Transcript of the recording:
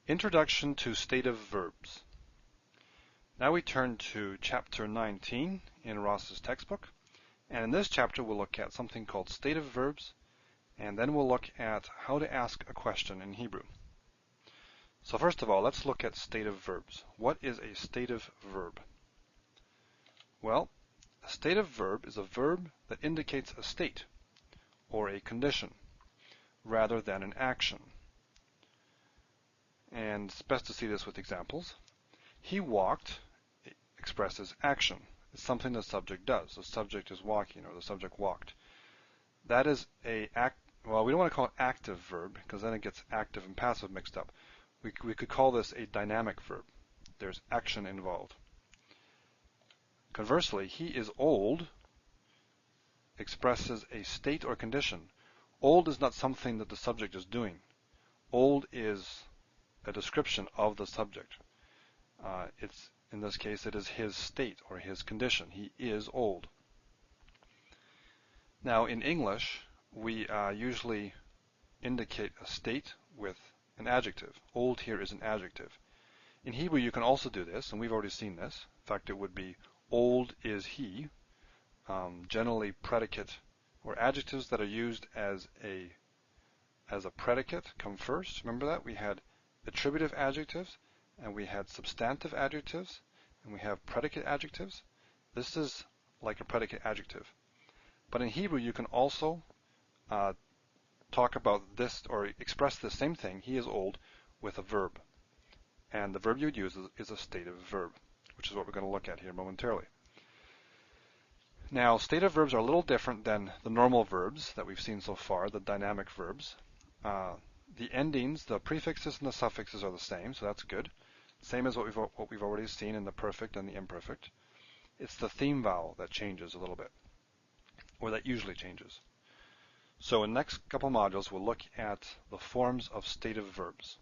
Introduction to Stative Verbs. Now we turn to chapter 19 in Ross's textbook, and in this chapter we'll look at something called stative verbs, and then we'll look at how to ask a question in Hebrew. So first of all, let's look at stative verbs. What is a stative verb? Well, a stative verb is a verb that indicates a state or a condition rather than an action. And it's best to see this with examples. He walked expresses action. It's something the subject does. The subject is walking, or the subject walked. That is well, we don't want to call it active verb because then it gets active and passive mixed up. We could call this a dynamic verb. There's action involved. Conversely, he is old expresses a state or condition. Old is not something that the subject is doing. Old is a description of the subject. In this case, it is his state or his condition. He is old. Now, in English, we usually indicate a state with an adjective. Old here is an adjective. In Hebrew, you can also do this, and we've already seen this. In fact, it would be old is he. Generally, predicate or adjectives that are used as a predicate come first. Remember that? We had attributive adjectives, and we had substantive adjectives, and we have predicate adjectives. This is like a predicate adjective. But in Hebrew, you can also talk about this or express the same thing, he is old, with a verb. And the verb you would use is a stative verb, which is what we're going to look at here momentarily. Now, stative verbs are a little different than the normal verbs that we've seen so far, the dynamic verbs. The endings, the prefixes and the suffixes are the same, so that's good. Same as what we've already seen in the perfect and the imperfect. It's the theme vowel that changes a little bit, or that usually changes. So in the next couple modules, we'll look at the forms of stative verbs.